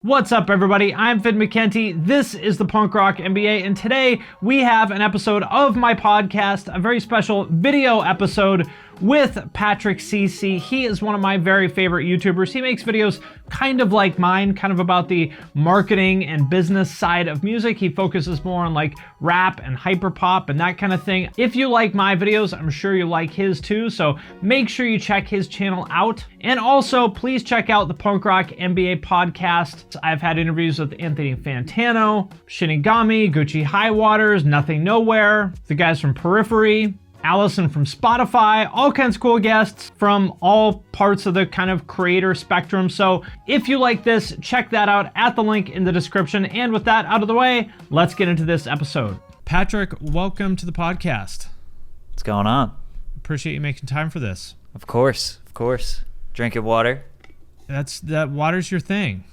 What's up, everybody? I'm Finn McKenty. This is the Punk Rock MBA, and today we have an episode of my podcast, a very special video episode with Patrick CC. He is one of my very favorite YouTubers. He makes videos kind of like mine, kind of about the marketing and business side of music. He focuses more on like rap and hyperpop and that kind of thing. If you like my videos, I'm sure you like his too, so make sure you check his channel out. And also, please check out the Punk Rock MBA Podcast. I've had interviews with Anthony Fantano, Shinigami, Gucci Highwaters, Nothing Nowhere, the guys from Periphery, Allison from Spotify, all kinds of cool guests from all parts of the kind of creator spectrum. So if you like this, check that out at the link in the description. And with that out of the way, let's get into this episode. Patrick, welcome to the podcast. What's going on? Appreciate you making time for this. Of course. Drinking water. That water's your thing.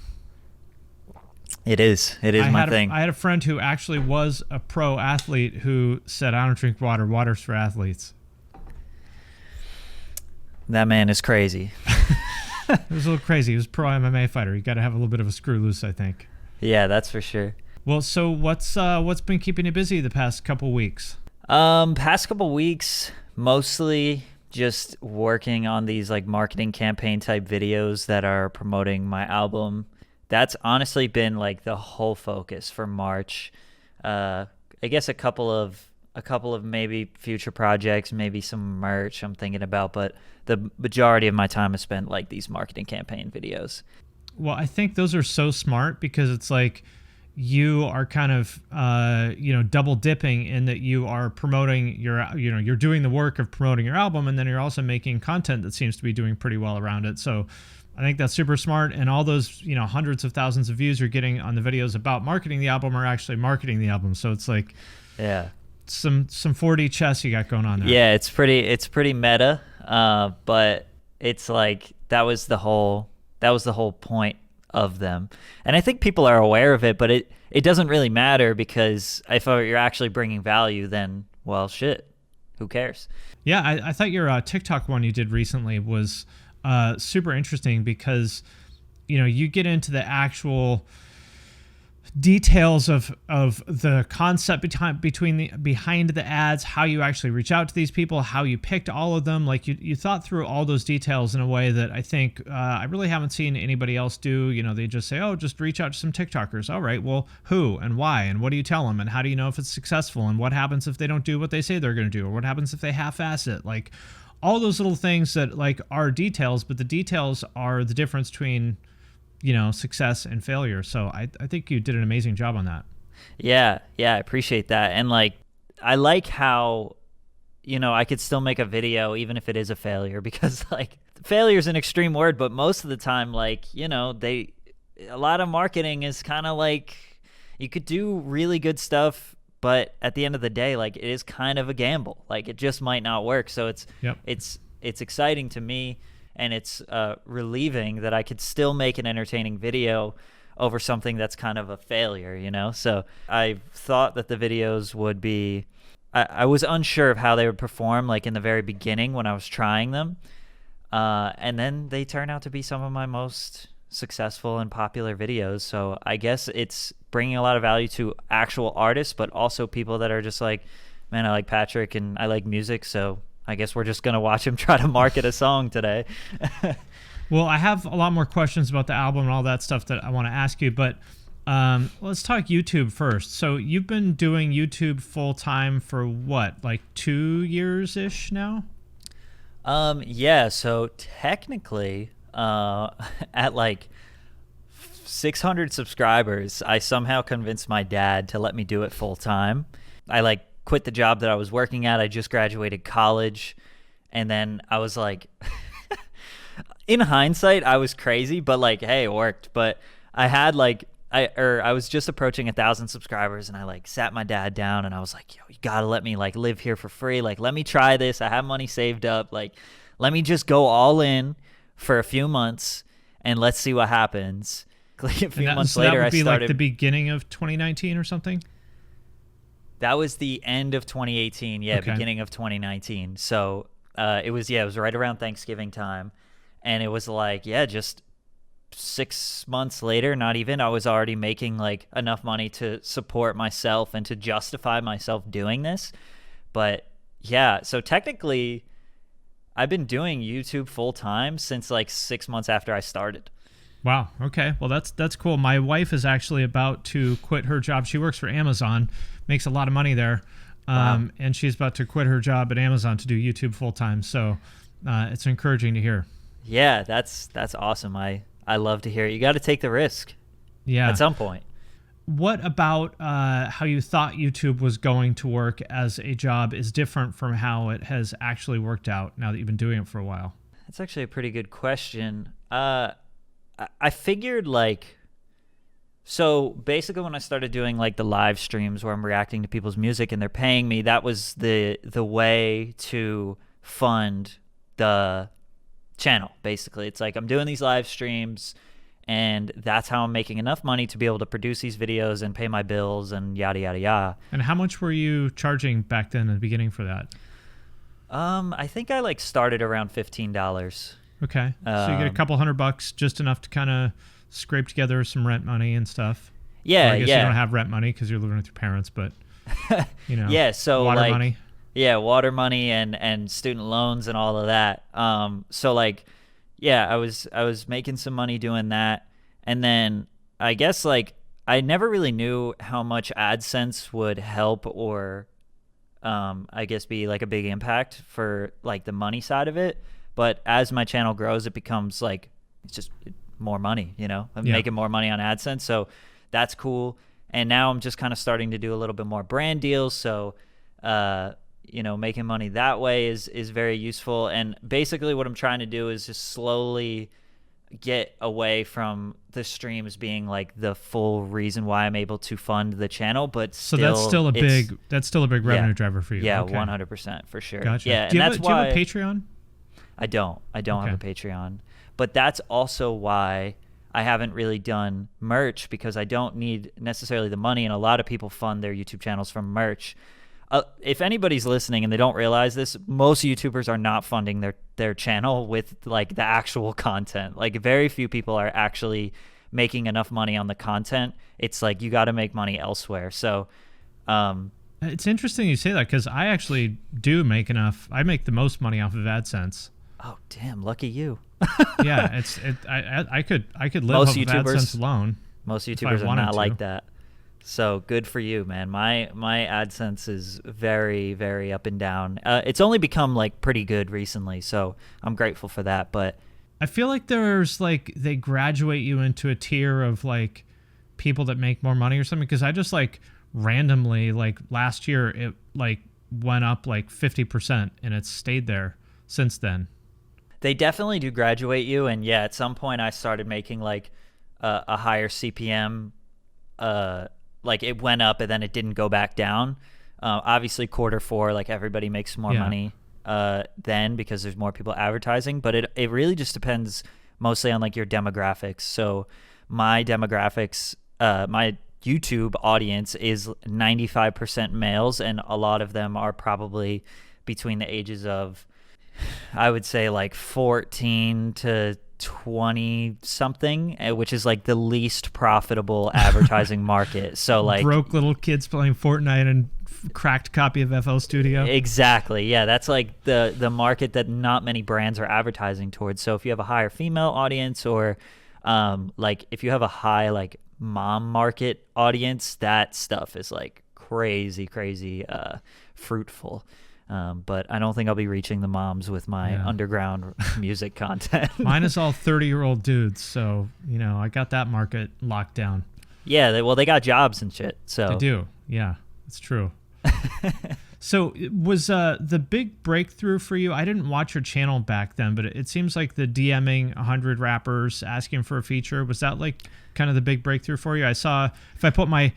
It is my thing. I had a friend who actually was a pro athlete who said, I don't drink water. Water's for athletes. That man is crazy. It was a little crazy. He was a pro MMA fighter. You got to have a little bit of a screw loose, I think. Yeah, that's for sure. Well, so what's been keeping you busy the past couple weeks? Past couple weeks, mostly just working on these like marketing campaign type videos that are promoting my album. That's honestly been like the whole focus for March. I guess a couple of maybe future projects, maybe some merch I'm thinking about, but the majority of my time is spent like these marketing campaign videos. Well, I think those are so smart because it's like you are kind of double dipping in that you are promoting you're doing the work of promoting your album, and then you're also making content that seems to be doing pretty well around it. So I think that's super smart, and all those hundreds of thousands of views you're getting on the videos about marketing the album are actually marketing the album. So it's like some 4D chess you got going on there. Yeah, it's pretty meta, but it's like that was the whole point of them, and I think people are aware of it, but it doesn't really matter because if you're actually bringing value, then well, shit, who cares? Yeah, I thought your TikTok one you did recently was super interesting because you get into the actual details of the concept behind the ads, how you actually reach out to these people, how you picked all of them. Like you thought through all those details in a way that I think I really haven't seen anybody else do. They just say, oh, just reach out to some TikTokers. All right, well, who and why and what do you tell them and how do you know if it's successful and what happens if they don't do what they say they're going to do, or what happens if they half-ass it, like all those little things that like are details, but the details are the difference between success and failure. So I think you did an amazing job on that. Yeah, I appreciate that. And like I like how I could still make a video even if it is a failure, because like failure is an extreme word, but most of the time like a lot of marketing is kind of like you could do really good stuff, but at the end of the day, like it is kind of a gamble. Like it just might not work. So it's exciting to me, and it's relieving that I could still make an entertaining video over something that's kind of a failure, So I thought that the videos would be, I was unsure of how they would perform like in the very beginning when I was trying them. And then they turn out to be some of my most successful and popular videos. So I guess it's bringing a lot of value to actual artists, but also people that are just like, man, I like Patrick and I like music, so I guess we're just going to watch him try to market a song today. Well, I have a lot more questions about the album and all that stuff that I want to ask you, but let's talk YouTube first. So you've been doing YouTube full time for what, like 2 years-ish now? Yeah, so technically at like 600 subscribers, I somehow convinced my dad to let me do it full time. I like quit the job that I was working at. I just graduated college, and then I was like in hindsight I was crazy, but like, hey, it worked. But I had like I was just approaching 1,000 subscribers, and I like sat my dad down and I was like, yo, you gotta let me like live here for free. Like, let me try this. I have money saved up. Like, let me just go all in for a few months and let's see what happens. Like a few months later, that would be I started like the beginning of 2019 or something. That was the end of 2018. Yeah, okay. Beginning of 2019. So it was right around Thanksgiving time, and it was like, yeah, just 6 months later, not even, I was already making like enough money to support myself and to justify myself doing this. But yeah, so technically I've been doing YouTube full time since like 6 months after I started. Wow. Okay. Well, that's cool. My wife is actually about to quit her job. She works for Amazon, makes a lot of money there. Wow. And she's about to quit her job at Amazon to do YouTube full time. So it's encouraging to hear. Yeah, that's awesome. I love to hear it. You got to take the risk. Yeah. At some point. What about how you thought YouTube was going to work as a job is different from how it has actually worked out now that you've been doing it for a while? That's actually a pretty good question. I figured like, so basically when I started doing like the live streams where I'm reacting to people's music and they're paying me, that was the way to fund the channel. Basically, it's like I'm doing these live streams and that's how I'm making enough money to be able to produce these videos and pay my bills and yada yada yada. And how much were you charging back then in the beginning for that? I think I like started around $15. Okay. So you get a couple $100, just enough to kind of scrape together some rent money and stuff. Yeah, well, I guess yeah. you don't have rent money because you're living with your parents, but yeah, so water like, money. Yeah, water money and student loans and all of that. So like, yeah, I was making some money doing that, and then I guess like I never really knew how much AdSense would help or I guess be like a big impact for like the money side of it. But as my channel grows, it becomes like it's just more money, I'm making more money on AdSense. So that's cool. And now I'm just kind of starting to do a little bit more brand deals. So, making money that way is very useful. And basically what I'm trying to do is just slowly get away from the streams being like the full reason why I'm able to fund the channel, but so that's still a big revenue driver for you. Yeah, okay. 100% for sure. Gotcha. Yeah, do you and have that's why a Patreon? I don't have a Patreon, but that's also why I haven't really done merch, because I don't need necessarily the money, and a lot of people fund their YouTube channels from merch. If anybody's listening and they don't realize this, most YouTubers are not funding their channel with like the actual content. Like very few people are actually making enough money on the content. It's like you got to make money elsewhere. So it's interesting you say that, because I actually do make enough. I make the most money off of AdSense. Oh damn, lucky you. Yeah, I could live off of AdSense alone. Most YouTubers are not like that. So good for you, man. My AdSense is very, very up and down. It's only become like pretty good recently, so I'm grateful for that. But I feel like there's like they graduate you into a tier of like people that make more money or something, because I just like randomly like last year it like went up like 50% and it's stayed there since then. They definitely do graduate you, and yeah, at some point I started making like a higher CPM. Like it went up and then it didn't go back down. Obviously, Q4, like everybody makes more money then because there's more people advertising. But it really just depends mostly on like your demographics. So my demographics, my YouTube audience is 95% males, and a lot of them are probably between the ages of, I would say like 14 to 20 something, which is like the least profitable advertising market. So like broke little kids playing Fortnite and cracked copy of FL Studio. Exactly. Yeah, that's like the market that not many brands are advertising towards. So if you have a higher female audience, or like if you have a high like mom market audience, that stuff is like crazy fruitful. But I don't think I'll be reaching the moms with my underground music content. Mine is all 30-year-old dudes, so I got that market locked down. Yeah, they got jobs and shit. So they do. Yeah, it's true. So was the big breakthrough for you? I didn't watch your channel back then, but it seems like the DMing 100 rappers asking for a feature, was that like kind of the big breakthrough for you? I saw, if I put my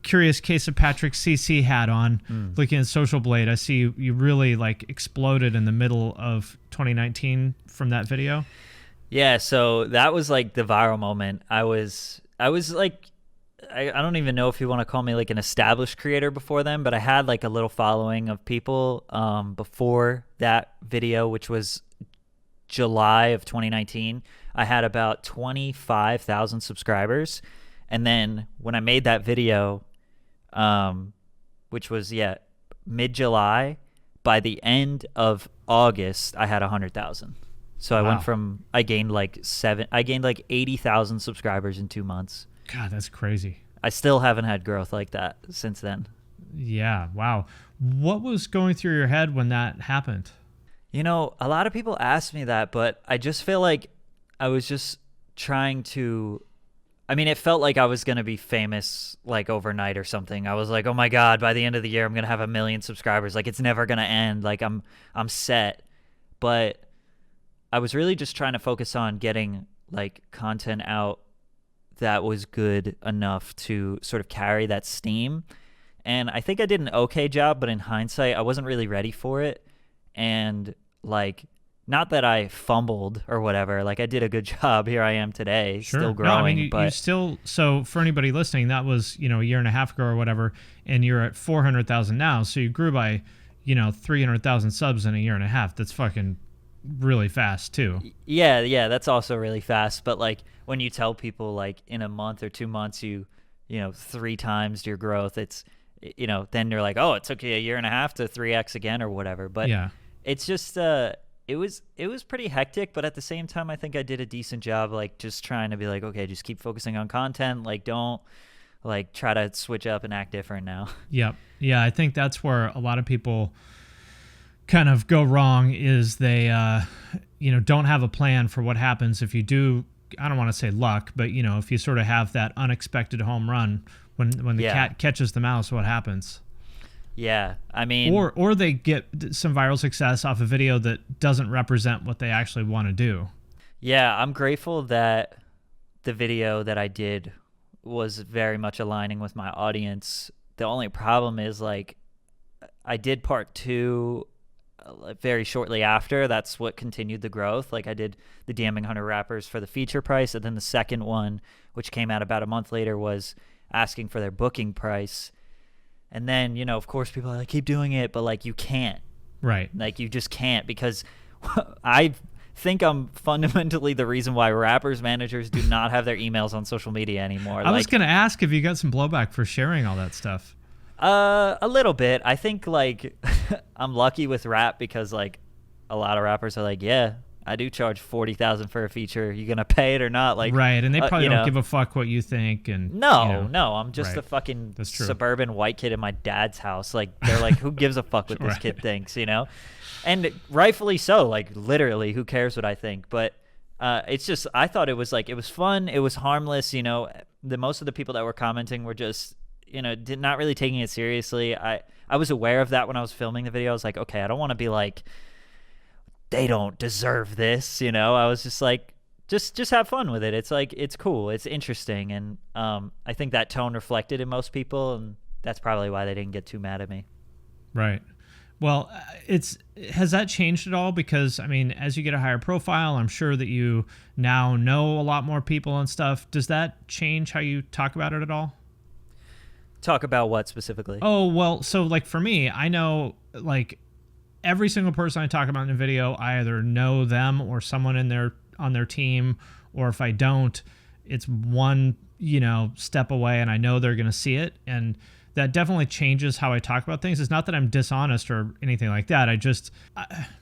Curious Case of Patrick CC hat on, looking at Social Blade, I see you really like exploded in the middle of 2019 from that video. Yeah, so that was like the viral moment. I was like, I don't even know if you want to call me like an established creator before then, but I had like a little following of people before that video, which was July of 2019, I had about 25,000 subscribers. And then when I made that video, which was, mid-July, by the end of August, I had 100,000. So I went from, I gained like 80,000 subscribers in 2 months. God, that's crazy. I still haven't had growth like that since then. Yeah, wow. What was going through your head when that happened? You know, a lot of people ask me that, but I just feel like I was just trying to, I mean, it felt like I was going to be famous like overnight or something. I was like, oh my God, by the end of the year, I'm going to have 1 million subscribers. Like, it's never going to end. Like, I'm set. But I was really just trying to focus on getting like content out that was good enough to sort of carry that steam. And I think I did an okay job, but in hindsight, I wasn't really ready for it. And like, not that I fumbled or whatever, like I did a good job. Here I am today, still growing. No, I mean, but you still, so for anybody listening, that was, a year and a half ago or whatever, and you're at 400,000 now. So you grew by, 300,000 subs in a year and a half. That's fucking really fast too. Yeah, that's also really fast. But like when you tell people like in a month or 2 months, you 3 times your growth, it's, then you're like, oh, it took you a year and a half to 3x again or whatever. But yeah, it's just, it was pretty hectic, but at the same time, I think I did a decent job, like just trying to be like, okay, just keep focusing on content. Like, don't like try to switch up and act different now. Yep. Yeah. I think that's where a lot of people kind of go wrong is they, don't have a plan for what happens if you do. I don't want to say luck, but if you sort of have that unexpected home run when the cat catches the mouse, what happens? Yeah, I mean, or they get some viral success off a video that doesn't represent what they actually want to do. Yeah, I'm grateful that the video that I did was very much aligning with my audience. The only problem is like I did part 2 very shortly after. That's what continued the growth. Like I did the DMing 100 rappers for the feature price, and then the second one, which came out about a month later, was asking for their booking price. And then, of course, people are like, keep doing it, but like you can't. Right. Like you just can't, because I think I'm fundamentally the reason why rappers managers do not have their emails on social media anymore. I was going to ask if you got some blowback for sharing all that stuff. A little bit. I think like I'm lucky with rap because like a lot of rappers are like, yeah, I do charge 40,000 for a feature. You gonna pay it or not? Like, right, and they probably don't give a fuck what you think. And no, I'm just a fucking suburban white kid in my dad's house. Like, they're like, who gives a fuck what this kid thinks? And rightfully so. Like, literally, who cares what I think? But it's just, I thought it was like, it was fun, it was harmless. Most of the people that were commenting were just, not really taking it seriously. I was aware of that when I was filming the video. I was like, okay, I don't want to be like, they don't deserve this, I was just like, just have fun with it. It's like, it's cool, it's interesting, and I think that tone reflected in most people, and that's probably why they didn't get too mad at me. Right. Well, has that changed at all? Because I mean, as you get a higher profile, I'm sure that you now know a lot more people and stuff. Does that change how you talk about it at all? Talk about what specifically? Oh, well, so like for me, I know like every single person I talk about in a video, I either know them or someone on their team, or if I don't, it's one, step away and I know they're going to see it. And that definitely changes how I talk about things. It's not that I'm dishonest or anything like that.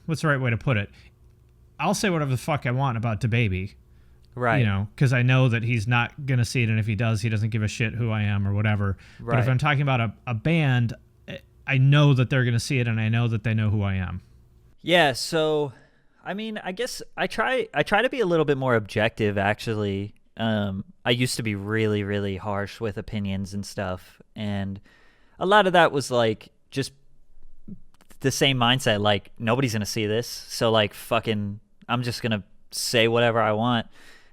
What's the right way to put it? I'll say whatever the fuck I want about DaBaby. Right. Because I know that he's not going to see it. And if he does, he doesn't give a shit who I am or whatever. Right. But if I'm talking about a band, I know that they're going to see it, and I know that they know who I am. Yeah, so I mean, I guess I try to be a little bit more objective, actually. I used to be really, really harsh with opinions and stuff, and a lot of that was like just the same mindset, like nobody's going to see this, so like fucking I'm just going to say whatever I want.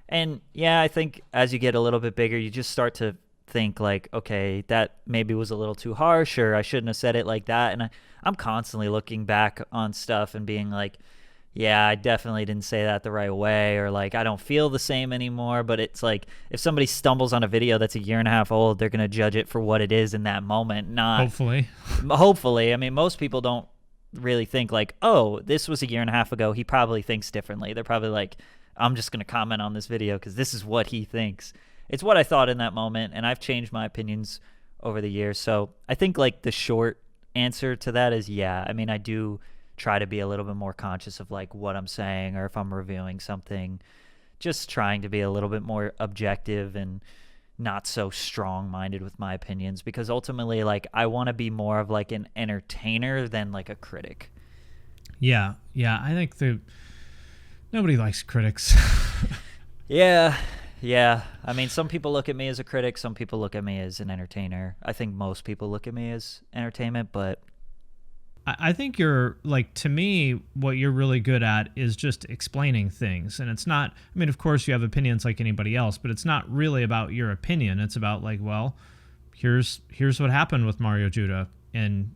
And yeah, I think as you get a little bit bigger, you just start to think like, okay, that maybe was a little too harsh, or I shouldn't have said it like that. And I'm constantly looking back on stuff and being like, yeah, I definitely didn't say that the right way, or like I don't feel the same anymore. But it's like if somebody stumbles on a video that's a year and a half old, they're going to judge it for what it is in that moment, not hopefully. I mean, most people don't really think like, oh, this was a year and a half ago. He probably thinks differently. They're probably like, I'm just going to comment on this video because this is what he thinks. It's what I thought in that moment, and I've changed my opinions over the years. So I think like the short answer to that is yeah. I mean, I do try to be a little bit more conscious of like what I'm saying, or if I'm reviewing something, just trying to be a little bit more objective and not so strong-minded with my opinions, because ultimately like I want to be more of like an entertainer than like a critic. Yeah. I think nobody likes critics. Yeah. I mean, some people look at me as a critic, some people look at me as an entertainer. I think most people look at me as entertainment, but I think you're like, to me, what you're really good at is just explaining things. And it's not, I mean, of course you have opinions like anybody else, but it's not really about your opinion. It's about like, well, here's what happened with Mario Judah, and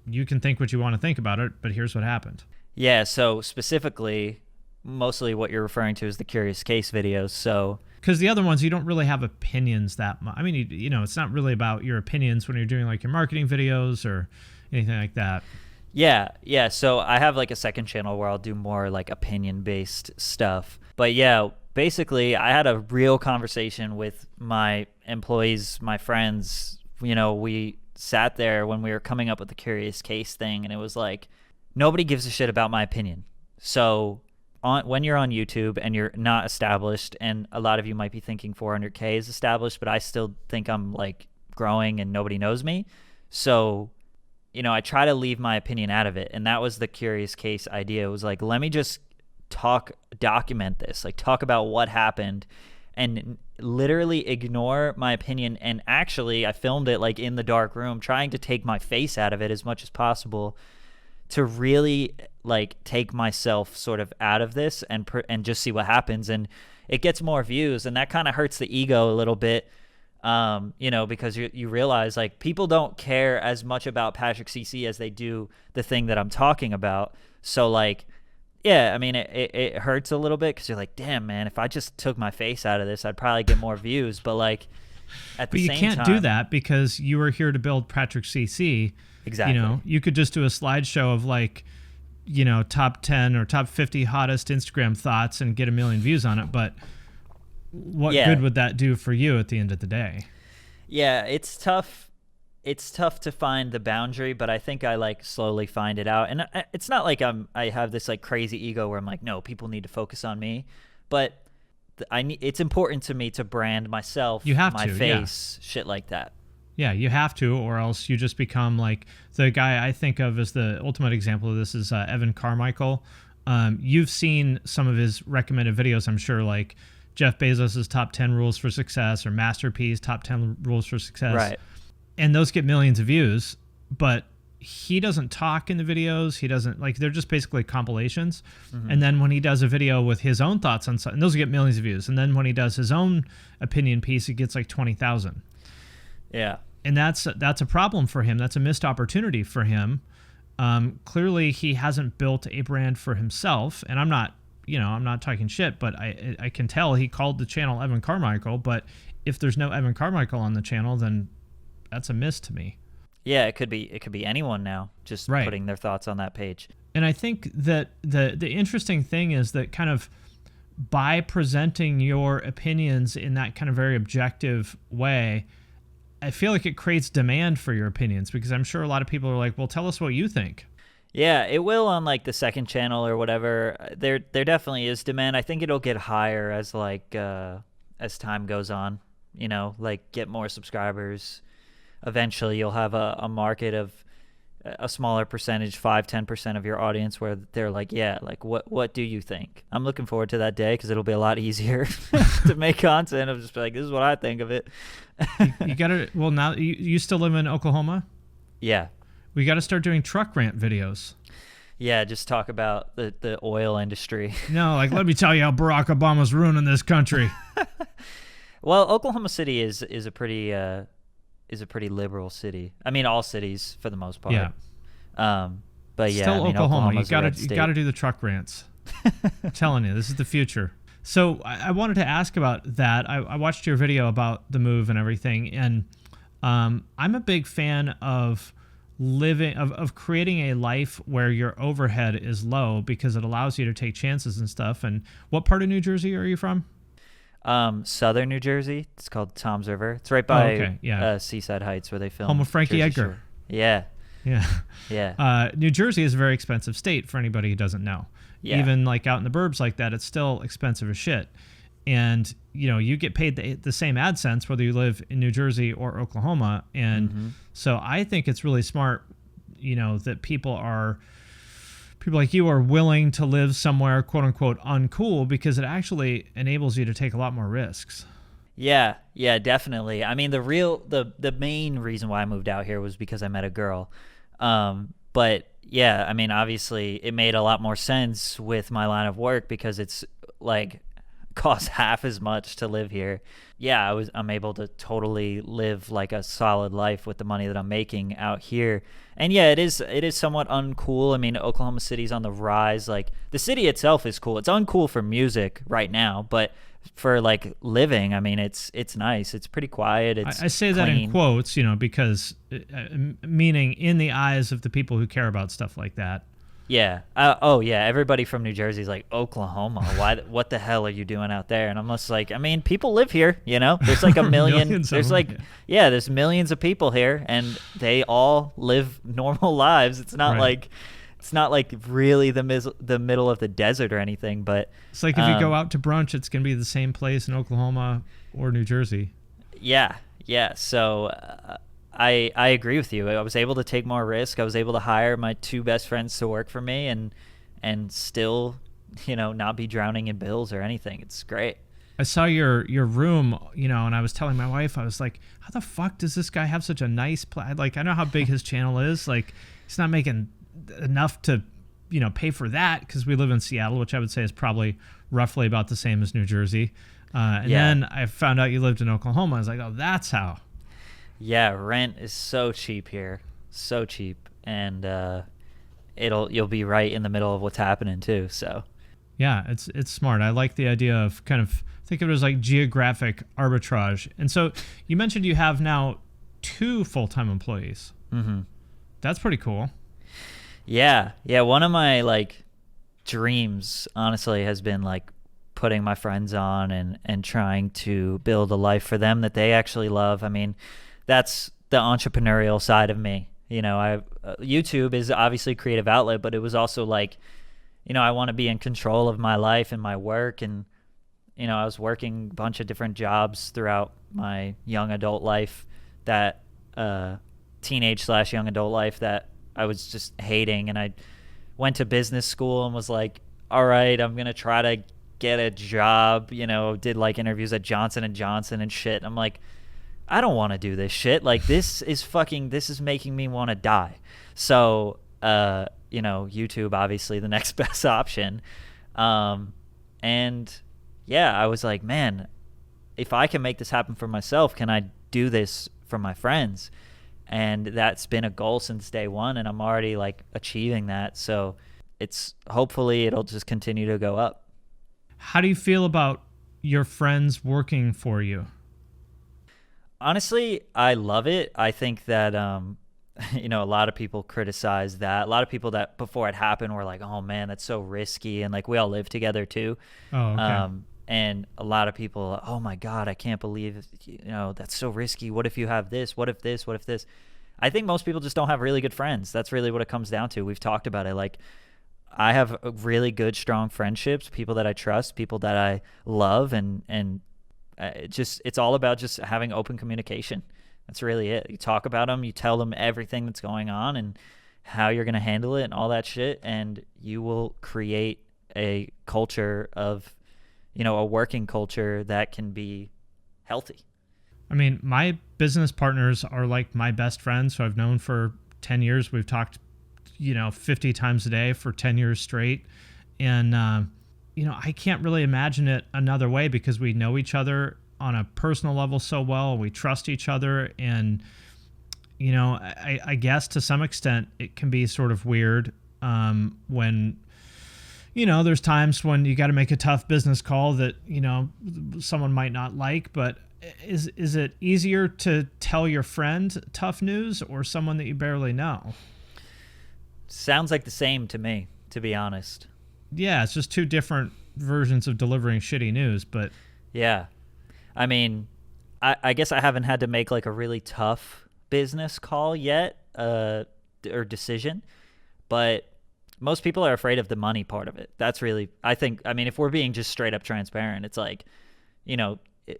you can think what you want to think about it, but here's what happened. Yeah, so specifically, mostly what you're referring to is the Curious Case videos. So because the other ones, you don't really have opinions that much. I mean, you know, it's not really about your opinions when you're doing like your marketing videos or anything like that. Yeah. So I have like a second channel where I'll do more like opinion-based stuff. But yeah, basically I had a real conversation with my employees, my friends. You know, we sat there when we were coming up with the Curious Case thing, and it was like, nobody gives a shit about my opinion. So when you're on YouTube and you're not established, and a lot of you might be thinking 400K is established, but I still think I'm like growing and nobody knows me. So, you know, I try to leave my opinion out of it. And that was the Curious Case idea. It was like, let me just document this, like talk about what happened and literally ignore my opinion. And actually I filmed it like in the dark room, trying to take my face out of it as much as possible, to really like take myself sort of out of this and just see what happens. And it gets more views, and that kind of hurts the ego a little bit, you know, because you realize like people don't care as much about Patrick CC as they do the thing that I'm talking about. So like, yeah, I mean, it hurts a little bit because you're like, damn, man, if I just took my face out of this, I'd probably get more views. But like at the same time, you can't do that because you are here to build Patrick CC. Exactly. You know, you could just do a slideshow of like, you know, top 10 or top 50 hottest Instagram thoughts and get 1 million views on it. But what good would that do for you at the end of the day? Yeah, it's tough. It's tough to find the boundary, but I think I like slowly find it out. And it's not like I have this like crazy ego where I'm like, no, people need to focus on me. But it's important to me to brand myself, my face, shit like that. Yeah, you have to, or else you just become like the guy I think of as the ultimate example of this is Evan Carmichael. You've seen some of his recommended videos, I'm sure, like Jeff Bezos' top 10 rules for success or Masterpiece top 10 rules for success. Right. And those get millions of views, but he doesn't talk in the videos. He doesn't, like, they're just basically compilations. Mm-hmm. And then when he does a video with his own thoughts on something, those get millions of views. And then when he does his own opinion piece, it gets like 20,000. Yeah. And that's a problem for him. That's a missed opportunity for him. Clearly, he hasn't built a brand for himself. And I'm not talking shit, but I can tell he called the channel Evan Carmichael. But if there's no Evan Carmichael on the channel, then that's a miss to me. Yeah, it could be anyone now, just putting their thoughts on that page. And I think that the interesting thing is that kind of by presenting your opinions in that kind of very objective way, I feel like it creates demand for your opinions, because I'm sure a lot of people are like, well, tell us what you think. Yeah, it will on like the second channel or whatever. There definitely is demand. I think it'll get higher as like as time goes on, you know, like get more subscribers. Eventually you'll have a market of a smaller percentage, 5-10% of your audience where they're like, yeah, like what do you think? I'm looking forward to that day because it'll be a lot easier to make content. I'll just be like, this is what I think of it. you gotta, well, now you still live in Oklahoma? Yeah. We got to start doing truck rant videos. Yeah, just talk about the oil industry. No, like, let me tell you how Barack Obama's ruining this country. Well, Oklahoma City is a pretty liberal city. I mean, all cities for the most part. Yeah. But yeah, still I mean, Oklahoma. You got to do the truck rants. I'm telling you, this is the future. So I wanted to ask about that. I watched your video about the move and everything, and I'm a big fan of of creating a life where your overhead is low because it allows you to take chances and stuff. And what part of New Jersey are you from? Southern New Jersey. It's called Toms River. It's right by Seaside Heights where they film. Home of Frankie Jersey Edgar. Shore. Yeah. Yeah. Yeah. New Jersey is a very expensive state for anybody who doesn't know. Yeah. Even like out in the burbs like that, it's still expensive as shit. And, you get paid the same AdSense whether you live in New Jersey or Oklahoma. And so I think it's really smart, that people like you are willing to live somewhere, quote unquote, uncool, because it actually enables you to take a lot more risks. Yeah, definitely. I mean, the main reason why I moved out here was because I met a girl. But yeah, I mean, obviously it made a lot more sense with my line of work because it's like costs half as much to live here. Yeah, I'm able to totally live like a solid life with the money that I'm making out here. And yeah, it is somewhat uncool. I mean, Oklahoma City's on the rise. Like the city itself is cool. It's uncool for music right now, but for like living, I mean, it's nice. It's pretty quiet. It's I say clean. That in quotes, because meaning in the eyes of the people who care about stuff like that. Yeah. Yeah. Everybody from New Jersey is like, Oklahoma. What the hell are you doing out there? And I'm just like, I mean, people live here. There's like a million. There's like, there's millions of people here, and they all live normal lives. It's not like really the middle of the desert or anything. But it's like if you go out to brunch, it's gonna be the same place in Oklahoma or New Jersey. Yeah. So. I agree with you. I was able to take more risk. I was able to hire my two best friends to work for me and still, not be drowning in bills or anything. It's great. I saw your room, and I was telling my wife, I was like, how the fuck does this guy have such a nice like, I know how big his channel is. Like, he's not making enough to, pay for that because we live in Seattle, which I would say is probably roughly about the same as New Jersey. Then I found out you lived in Oklahoma. I was like, oh, that's how. Yeah, rent is so cheap here, so cheap, and you'll be right in the middle of what's happening too. So, yeah, it's smart. I like the idea of kind of think of it as like geographic arbitrage. And so you mentioned you have now 2 full-time employees. Mm-hmm. That's pretty cool. Yeah. One of my like dreams, honestly, has been like putting my friends on and trying to build a life for them that they actually love. I mean, that's the entrepreneurial side of me. YouTube is obviously a creative outlet, but it was also like, I want to be in control of my life and my work. And, I was working a bunch of different jobs throughout my young adult life, that teenage/young adult life that I was just hating. And I went to business school and was like, all right, I'm going to try to get a job, did like interviews at Johnson & Johnson and shit. I'm like, I don't want to do this shit. Like, this is making me want to die. So, YouTube, obviously the next best option. And yeah, I was like, man, if I can make this happen for myself, can I do this for my friends? And that's been a goal since day one, and I'm already like achieving that. So hopefully it'll just continue to go up. How do you feel about your friends working for you? Honestly, I love it. I think that, a lot of people criticize that. A lot of people that before it happened were like, oh man, that's so risky. And like, we all live together too. Oh, okay. And a lot of people, oh my God, I can't believe, that's so risky. What if you have this? What if this? What if this? I think most people just don't have really good friends. That's really what it comes down to. We've talked about it. Like, I have really good, strong friendships, people that I trust, people that I love, and it's all about just having open communication. That's really it. You talk about them, you tell them everything that's going on and how you're going to handle it and all that shit, and you will create a culture of, a working culture that can be healthy. I mean, my business partners are like my best friends who I've known for 10 years. We've talked, 50 times a day for 10 years straight. And, I can't really imagine it another way because we know each other on a personal level so well. We trust each other. And, I guess to some extent it can be sort of weird when, there's times when you got to make a tough business call that, someone might not like. But is it easier to tell your friend tough news or someone that you barely know? Sounds like the same to me, to be honest. Yeah, it's just two different versions of delivering shitty news, but yeah. I mean, I guess I haven't had to make like a really tough business call yet, or decision, but most people are afraid of the money part of it. That's really, I mean, if we're being just straight up transparent, it's like,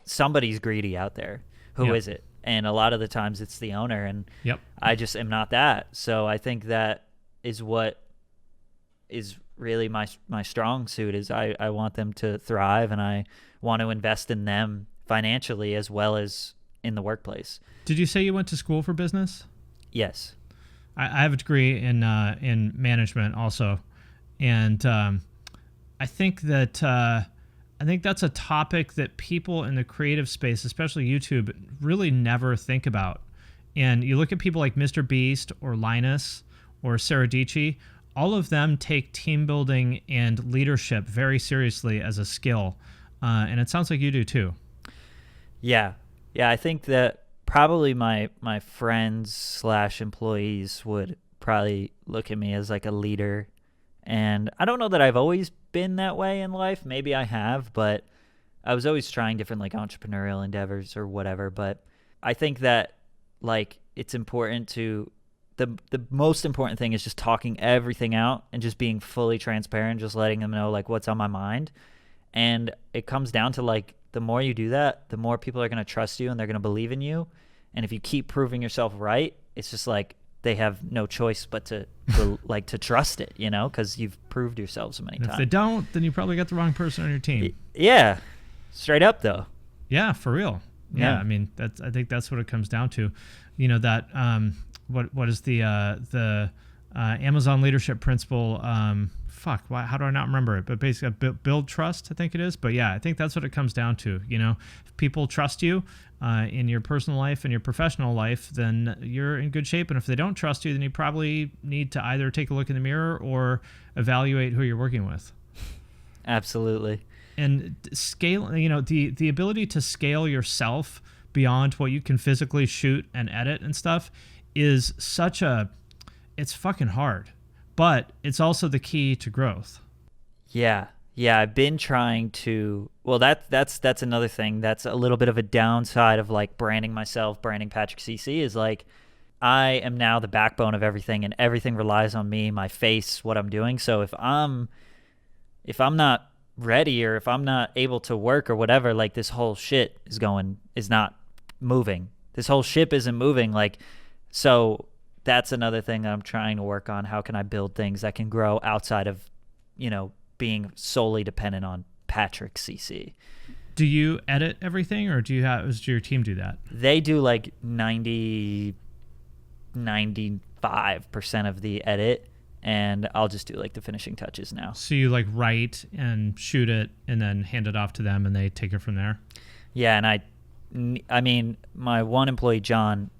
somebody's greedy out there. Who is it? And a lot of the times it's the owner, and I just am not that. So I think that is what is really my strong suit is I want them to thrive, and I want to invest in them financially as well as in the workplace. Did you say you went to school for business? Yes. I have a degree in management also, and I think that's a topic that people in the creative space, especially YouTube, really never think about. And you look at people like Mr. Beast or Linus or Sarah Dietschy, all of them take team building and leadership very seriously as a skill, and it sounds like you do too. Yeah, I think that probably my friends / employees would probably look at me as like a leader. And I don't know that I've always been that way in life. Maybe I have, but I was always trying different like entrepreneurial endeavors or whatever. But I think that like it's important to the most important thing is just talking everything out and just being fully transparent, just letting them know like what's on my mind. And it comes down to like the more you do that, the more people are going to trust you and they're going to believe in you. And if you keep proving yourself right, it's just like they have no choice but to like to trust it, because you've proved yourself so many times. If they don't, then you probably got the wrong person on your team. Yeah, straight up though. Yeah, for real. Yeah, I mean I think that's what it comes down to. That what is the Amazon leadership principle? How do I not remember it? But basically, build trust, I think it is. But yeah, I think that's what it comes down to. If people trust you in your personal life and your professional life, then you're in good shape. And if they don't trust you, then you probably need to either take a look in the mirror or evaluate who you're working with. Absolutely. And scale, the ability to scale yourself beyond what you can physically shoot and edit and stuff is it's fucking hard. But it's also the key to growth. Yeah, I've been trying to. Well, that's another thing. That's a little bit of a downside of like branding myself, branding Patrick CC is like I am now the backbone of everything, and everything relies on me, my face, what I'm doing. So if I'm not ready or if I'm not able to work or whatever, like this whole shit is not moving. This whole ship isn't moving. Like so. That's another thing that I'm trying to work on. How can I build things that can grow outside of, being solely dependent on Patrick CC? Do you edit everything, or does your team do that? They do like 95% of the edit, and I'll just do like the finishing touches now. So you like write and shoot it and then hand it off to them and they take it from there? Yeah, and I mean, my one employee, John,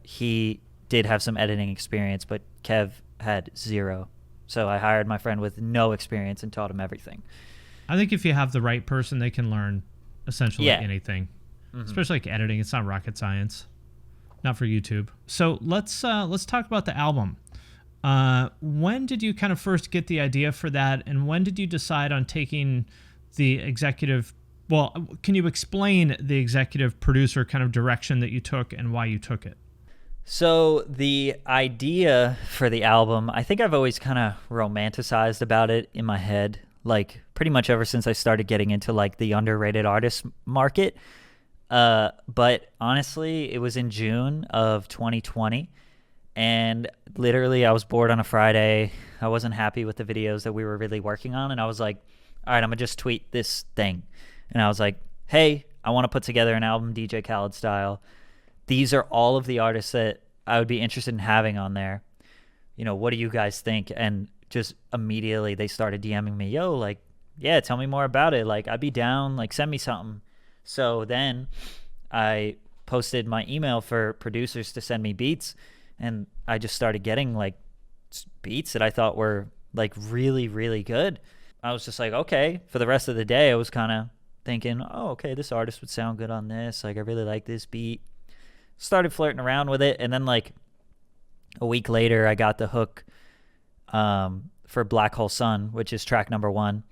he did have some editing experience, but Kev had zero. So I hired my friend with no experience and taught him everything. I think if you have the right person, they can learn essentially anything, especially like editing. It's not rocket science, not for YouTube. So let's talk about the album. When did you kind of first get the idea for that, and when did you decide on taking the executive? Well, can you explain the executive producer kind of direction that you took and why you took it? So the idea for the album, I think I've always kind of romanticized about it in my head, like pretty much ever since I started getting into like the underrated artist market. But honestly, it was in June of 2020, and literally I was bored on a Friday. I wasn't happy with the videos that we were really working on, and I was like, all right, I'm gonna just tweet this thing. And I was like, hey, I want to put together an album DJ Khaled style. These are all of the artists that I would be interested in having on there. What do you guys think? And just immediately they started DMing me, yo, like, yeah, tell me more about it. Like, I'd be down, like, send me something. So then I posted my email for producers to send me beats, and I just started getting, like, beats that I thought were, like, really, really good. I was just like, okay. For the rest of the day, I was kind of thinking, oh, okay, this artist would sound good on this. Like, I really like this beat. Started flirting around with it, and then like a week later, I got the hook for Black Hole Sun, which is track number 1,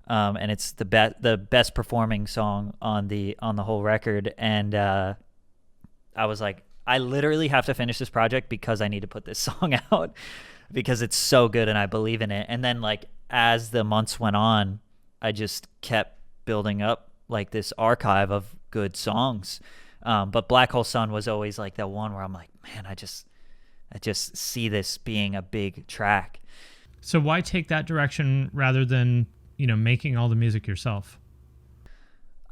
and it's the best performing song on the whole record. And I was like, I literally have to finish this project because I need to put this song out because it's so good and I believe in it. And then like as the months went on, I just kept building up like this archive of good songs. But Black Hole Sun was always like that one where I'm like, man, I just see this being a big track. So why take that direction rather than, making all the music yourself?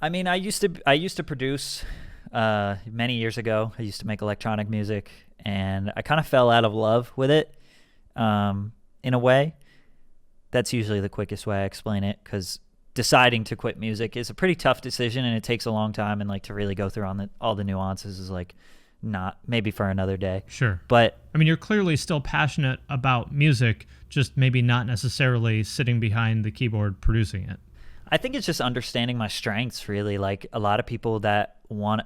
I mean, I used to produce many years ago. I used to make electronic music, and I kind of fell out of love with it in a way. That's usually the quickest way I explain it, because deciding to quit music is a pretty tough decision, and it takes a long time, and like to really go through all the nuances is like not maybe for another day. Sure. But I mean, you're clearly still passionate about music, just maybe not necessarily sitting behind the keyboard producing it. I think it's just understanding my strengths, really. Like a lot of people that want,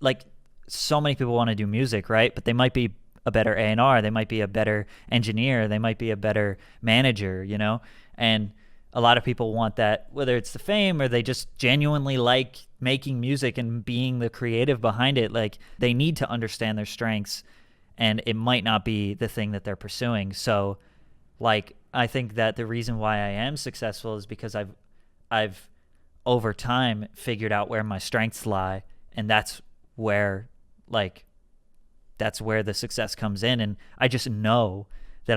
like so many people want to do music, right? But they might be a better A&R, they might be a better engineer, they might be a better manager, and a lot of people want that, whether it's the fame or they just genuinely like making music and being the creative behind it. Like they need to understand their strengths, and it might not be the thing that they're pursuing. So like, I think that the reason why I am successful is because I've over time figured out where my strengths lie, and that's where the success comes in. And I just know that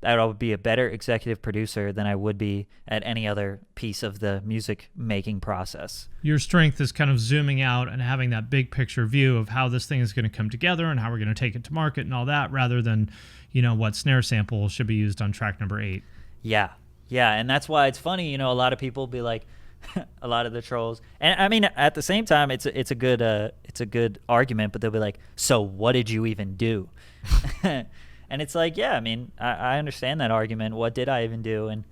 I would be a better executive producer than I would be at any other piece of the music making process. Your strength is kind of zooming out and having that big picture view of how this thing is going to come together and how we're going to take it to market and all that, rather than, what snare sample should be used on track number 8. Yeah. And that's why it's funny, a lot of people be like, a lot of the trolls, and I mean, at the same time, it's a good argument, but they'll be like, so what did you even do? And it's like, yeah, I mean, I understand that argument. What did I even do? And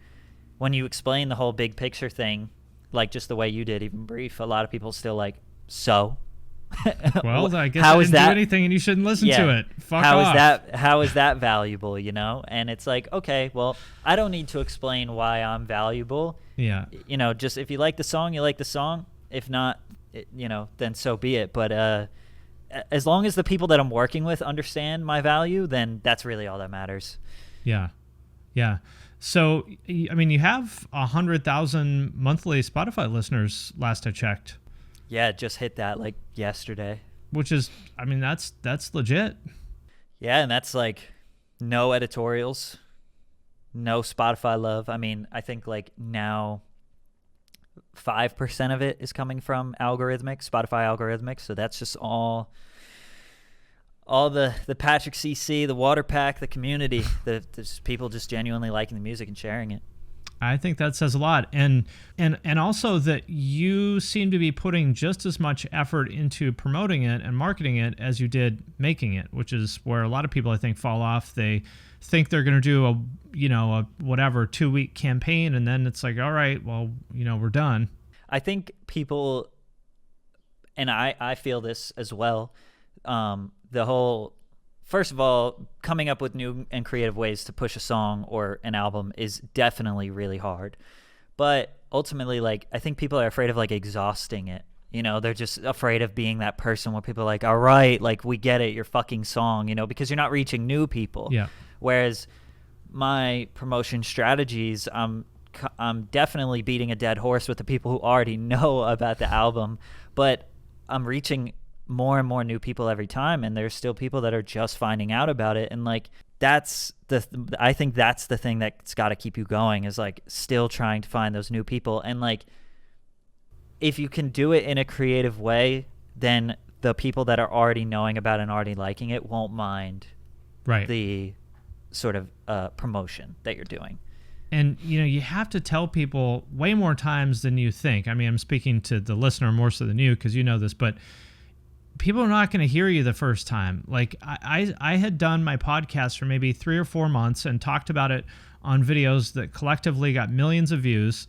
when you explain the whole big picture thing, like just the way you did, even brief, a lot of people still like, so? Well, I guess I didn't do anything and you shouldn't listen to it. Fuck off. How is that valuable, And it's like, okay, well, I don't need to explain why I'm valuable. Yeah. Just if you like the song, you like the song. If not, then so be it. But as long as the people that I'm working with understand my value, then that's really all that matters. Yeah. So, I mean, you have 100,000 monthly Spotify listeners last I checked. Yeah, just hit that like yesterday. Which is, I mean, that's legit. Yeah, and that's like no editorials, no Spotify love. I mean, I think like now 5% of it is coming from Spotify algorithmic. So that's just all the Patrick CC, the water pack, the community, there's people just genuinely liking the music and sharing it. I think that says a lot. And also that you seem to be putting just as much effort into promoting it and marketing it as you did making it, which is where a lot of people, I think, fall off. They think they're going to do a 2-week campaign, and then it's like, all right, well, we're done. I think people, and I feel this as well, the whole, first of all, coming up with new and creative ways to push a song or an album is definitely really hard. But ultimately, like, I think people are afraid of like exhausting it. They're just afraid of being that person where people are like, all right, like, we get it, your fucking song, because you're not reaching new people. Yeah. Whereas my promotion strategies, I'm definitely beating a dead horse with the people who already know about the album, but I'm reaching more and more new people every time, and there's still people that are just finding out about it. And like, I think that's the thing that's got to keep you going, is like still trying to find those new people. And like, if you can do it in a creative way, then the people that are already knowing about it and already liking it won't mind the sort of promotion that you're doing. And, you have to tell people way more times than you think. I mean, I'm speaking to the listener more so than you, because you know this, but people are not going to hear you the first time. Like, I had done my podcast for maybe 3 or 4 months and talked about it on videos that collectively got millions of views.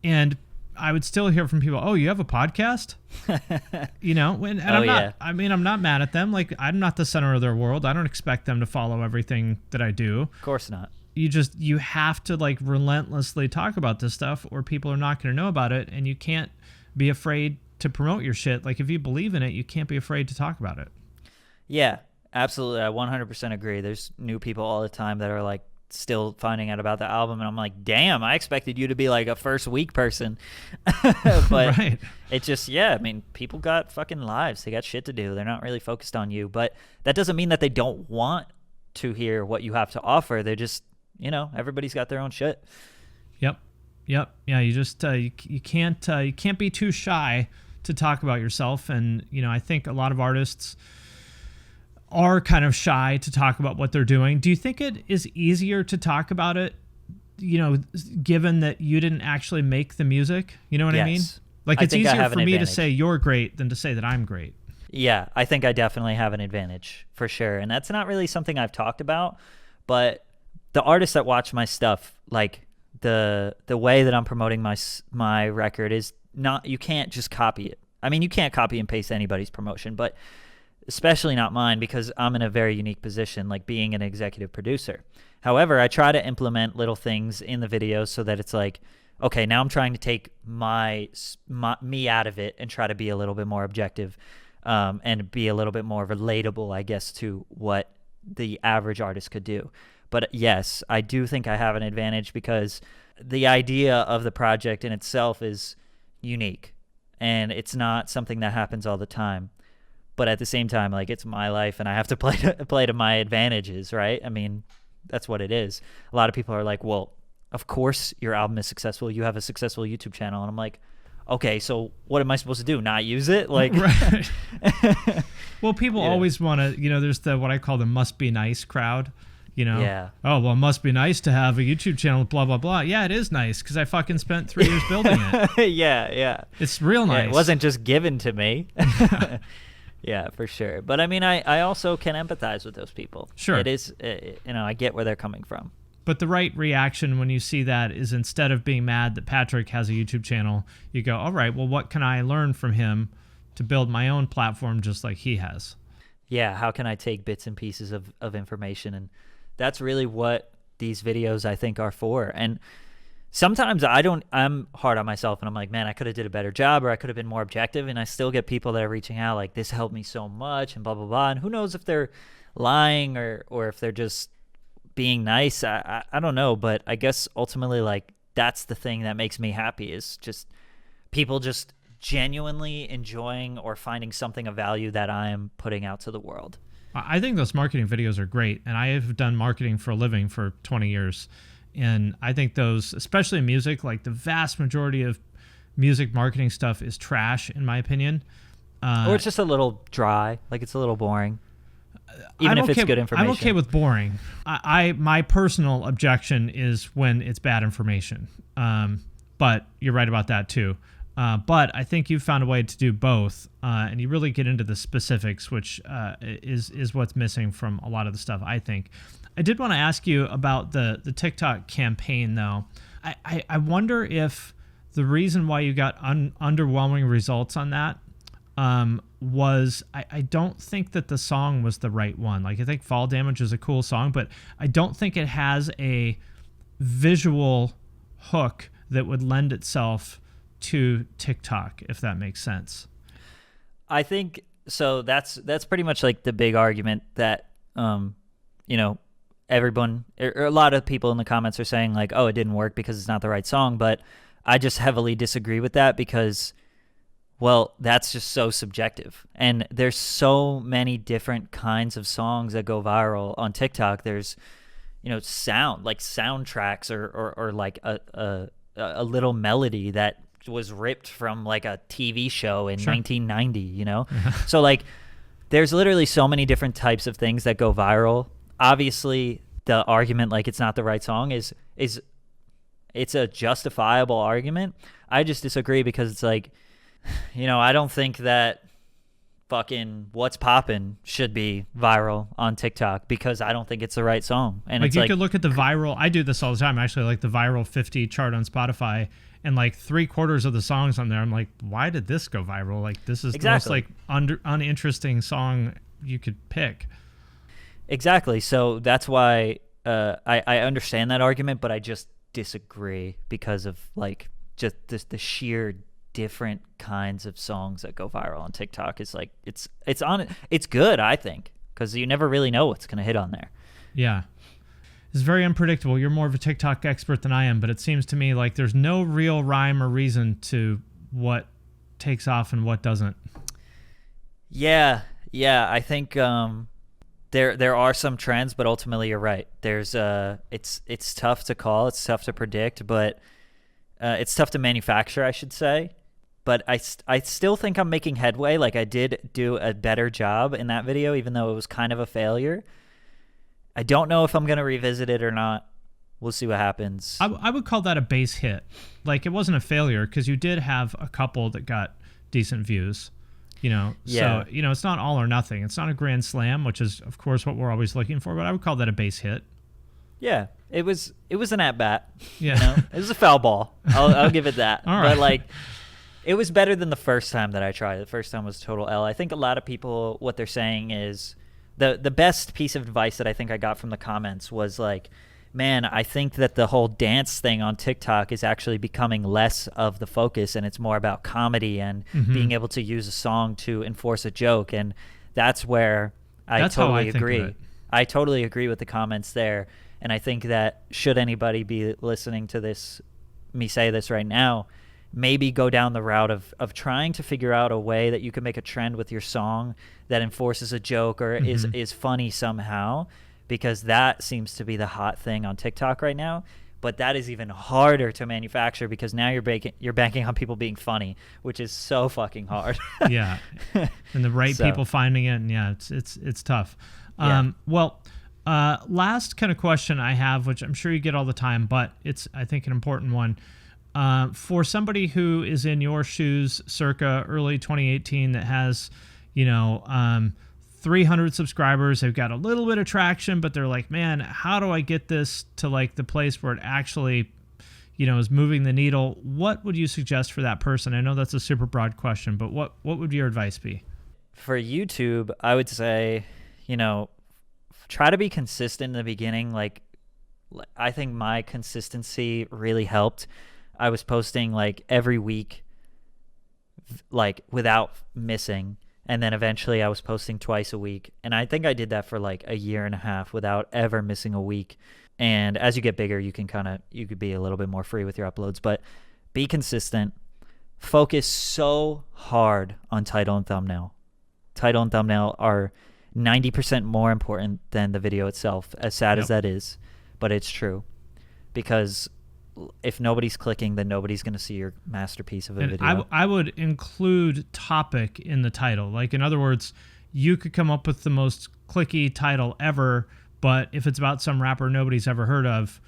And I would still hear from people, oh, you have a podcast? And I'm not mad at them. Like, I'm not the center of their world. I don't expect them to follow everything that I do. Of course not. You have to like relentlessly talk about this stuff or people are not going to know about it, and you can't be afraid to promote your shit. Like, if you believe in it, you can't be afraid to talk about it. Yeah, absolutely. I 100% agree. There's new people all the time that are like still finding out about the album, and I'm like, damn, I expected you to be like a first week person. But right. It's just, I mean, people got fucking lives. They got shit to do. They're not really focused on you, but that doesn't mean that they don't want to hear what you have to offer. They're just, everybody's got their own shit. Yep. Yeah, you just you can't be too shy to talk about yourself, and I think a lot of artists are kind of shy to talk about what they're doing. Do you think it is easier to talk about it, given that you didn't actually make the music? You know what I mean? Like, it's easier for me to say you're great than to say that I'm great. Yeah, I think I definitely have an advantage for sure, and that's not really something I've talked about, but the artists that watch my stuff, like the way that I'm promoting my record is not, you can't just copy it. I mean, you can't copy and paste anybody's promotion, but especially not mine, because I'm in a very unique position, like being an executive producer. However, I try to implement little things in the videos so that it's like, okay, now I'm trying to take me out of it and try to be a little bit more objective, and be a little bit more relatable, I guess, to what the average artist could do. But yes, I do think I have an advantage because the idea of the project in itself is unique, and it's not something that happens all the time. But at the same time, like, it's my life, and I have to play to my advantages, right? I mean, that's what it is. A lot of people are like, well, of course your album is successful. You have a successful YouTube channel. And I'm like, okay, so what am I supposed to do? Not use it? Like, right. Well, people always want to, there's what I call the must be nice crowd. Yeah. Oh, well, it must be nice to have a YouTube channel, blah, blah, blah. Yeah, it is nice because I fucking spent 3 years building it. Yeah. It's real nice. Yeah, it wasn't just given to me. Yeah, for sure. But I mean, I also can empathize with those people. Sure. It is, I get where they're coming from. But the right reaction when you see that is, instead of being mad that Patrick has a YouTube channel, you go, all right, well, what can I learn from him to build my own platform just like he has? Yeah, how can I take bits and pieces of information? And that's really what these videos, I think, are for. And sometimes I'm hard on myself, and I'm like, man, I could have did a better job, or I could have been more objective. And I still get people that are reaching out like, this helped me so much, and blah, blah, blah. And who knows if they're lying or if they're just being nice. I don't know. But I guess ultimately, like, that's the thing that makes me happy, is just people just genuinely enjoying or finding something of value that I am putting out to the world. I think those marketing videos are great. And I have done marketing for a living for 20 years. And I think those, especially in music, like the vast majority of music marketing stuff is trash, in my opinion. Or it's just a little dry, like it's a little boring, even if it's good information. I'm okay with boring. My personal objection is when it's bad information. But you're right about that too. But I think you've found a way to do both, and you really get into the specifics, which is what's missing from a lot of the stuff, I think. I did want to ask you about the TikTok campaign, though. I wonder if the reason why you got underwhelming results on that was I don't think that the song was the right one. Like, I think Fall Damage is a cool song, but I don't think it has a visual hook that would lend itself to TikTok, if that makes sense. I think so. That's pretty much like the big argument that everyone, or a lot of people in the comments are saying like, oh, it didn't work because it's not the right song. But I just heavily disagree with that because, well, that's just so subjective. And there's so many different kinds of songs that go viral on TikTok. There's, sound, like soundtracks or like a little melody that was ripped from like a TV show in 1990, So like there's literally so many different types of things that go viral. Obviously, the argument like it's not the right song is it's a justifiable argument. I just disagree because it's like, I don't think that fucking What's Poppin' should be viral on TikTok because I don't think it's the right song. And like, it's you could look at the viral, I do this all the time, actually, like the viral 50 chart on Spotify, and like 3/4 of the songs on there, I'm like, why did this go viral? Like, this is Exactly. the most like uninteresting song you could pick. Exactly. So that's why I understand that argument, but I just disagree because of like just the sheer different kinds of songs that go viral on TikTok. It's like it's good, I think, because you never really know what's gonna hit on there. Yeah. It's very unpredictable. You're more of a TikTok expert than I am, but it seems to me like there's no real rhyme or reason to what takes off and what doesn't. Yeah, I think there are some trends, but ultimately you're right. There's it's tough to call, it's tough to predict, but it's tough to manufacture, I should say. But I still think I'm making headway. Like, I did do a better job in that video, even though it was kind of a failure. I don't know if I'm going to revisit it or not. We'll see what happens. I would call that a base hit. Like, it wasn't a failure because you did have a couple that got decent views, you know. Yeah. So, you know, it's not all or nothing. It's not a grand slam, which is, of course, what we're always looking for, but I would call that a base hit. Yeah, it was an at-bat. Yeah. You know? It was a foul ball. I'll give it that. All right. But, like, it was better than the first time that I tried. The first time was total L. I think a lot of people, what they're saying is, the best piece of advice that I think I got from the comments was like, man, I think that the whole dance thing on TikTok is actually becoming less of the focus, and it's more about comedy and being able to use a song to enforce a joke. And that's where That's how I totally think of agree. it. I totally agree with the comments there. And I think that should anybody be listening to this, me say this right now, maybe go down the route of trying to figure out a way that you can make a trend with your song that enforces a joke or is funny somehow, because that seems to be the hot thing on TikTok right now. But that is even harder to manufacture because now you're banking on people being funny, which is so fucking hard. Yeah. And the right people finding it, and yeah, it's tough. Yeah. Last kind of question I have, which I'm sure you get all the time, but it's, I think, an important one. For somebody who is in your shoes circa early 2018 that has, 300 subscribers, they've got a little bit of traction, but they're like, man, how do I get this to like the place where it actually, is moving the needle? What would you suggest for that person? I know that's a super broad question, but what would your advice be? For YouTube, I would say, try to be consistent in the beginning. Like, I think my consistency really helped. I was posting like every week, like without missing. And then eventually I was posting twice a week. And I think I did that for like a year and a half without ever missing a week. And as you get bigger, you could be a little bit more free with your uploads, but be consistent. Focus so hard on title and thumbnail. Title and thumbnail are 90% more important than the video itself, as sad as that is, but it's true. Because if nobody's clicking, then nobody's going to see your masterpiece of a video. I would include topic in the title. Like, in other words, you could come up with the most clicky title ever, but if it's about some rapper nobody's ever heard of,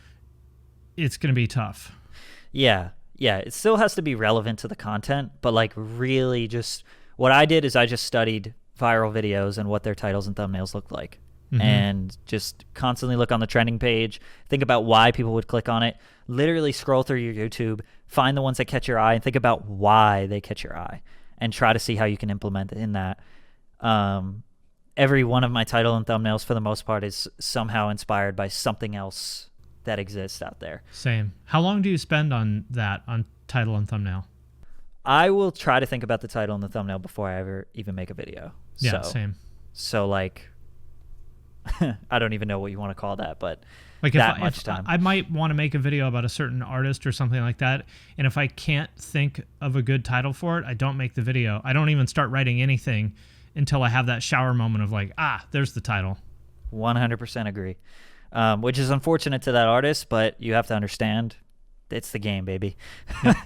it's going to be tough. Yeah. It still has to be relevant to the content, but like really just what I did is I just studied viral videos and what their titles and thumbnails looked like. And just constantly look on the trending page, think about why people would click on it, literally scroll through your YouTube, find the ones that catch your eye, and think about why they catch your eye, and try to see how you can implement it in that. Every one of my title and thumbnails, for the most part, is somehow inspired by something else that exists out there. Same. How long do you spend on that, on title and thumbnail? I will try to think about the title and the thumbnail before I ever even make a video. Yeah, same. So like, I don't even know what you want to call that, but like that much time. I might want to make a video about a certain artist or something like that, and if I can't think of a good title for it, I don't make the video. I don't even start writing anything until I have that shower moment of like, there's the title. 100% agree. Which is unfortunate to that artist, but you have to understand, it's the game, baby. Yep.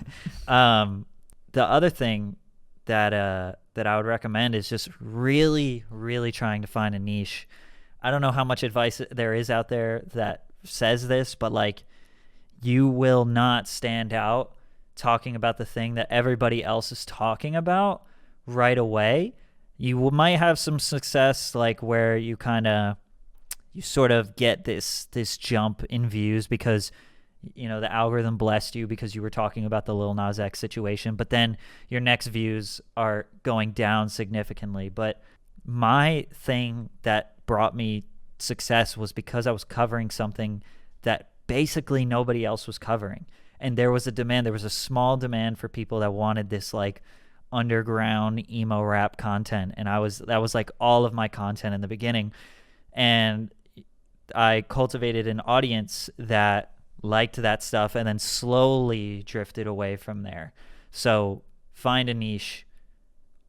The other thing that I would recommend is just really, really trying to find a niche. I don't know how much advice there is out there that says this, but like, you will not stand out talking about the thing that everybody else is talking about right away. You might have some success, like where you sort of get this jump in views because you know, the algorithm blessed you because you were talking about the Lil Nas X situation, but then your next views are going down significantly. But my thing that brought me success was because I was covering something that basically nobody else was covering. And there was a demand, there was a small demand for people that wanted this like underground emo rap content. And that was like all of my content in the beginning. And I cultivated an audience that liked that stuff and then slowly drifted away from there. So find a niche,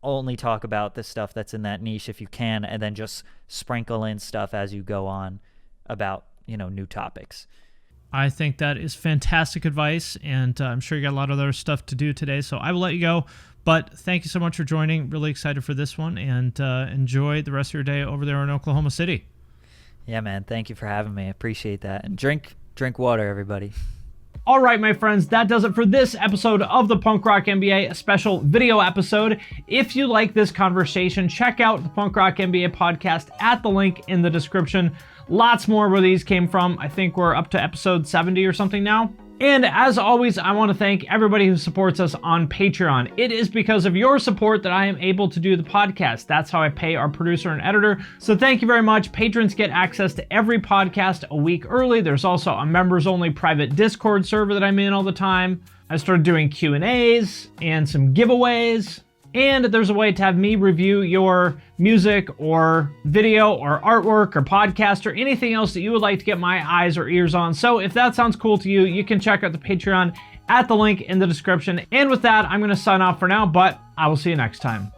only talk about the stuff that's in that niche if you can, and then just sprinkle in stuff as you go on about, you know, new topics. I think that is fantastic advice, and I'm sure you got a lot of other stuff to do today, so I will let you go. But thank you so much for joining. Really excited for this one, and enjoy the rest of your day over there in Oklahoma City. Yeah, man. Thank you for having me. I appreciate that. And drink water, everybody. All right, my friends, that does it for this episode of the Punk Rock MBA, a special video episode. If you like this conversation, check out the Punk Rock MBA podcast at the link in the description. Lots more where these came from. I think we're up to episode 70 or something now. And as always, I want to thank everybody who supports us on Patreon. It is because of your support that I am able to do the podcast. That's how I pay our producer and editor. So thank you very much. Patrons get access to every podcast a week early. There's also a members-only private Discord server that I'm in all the time. I started doing Q&As and some giveaways. And there's a way to have me review your music or video or artwork or podcast or anything else that you would like to get my eyes or ears on. So if that sounds cool to you, you can check out the Patreon at the link in the description. And with that, I'm going to sign off for now, but I will see you next time.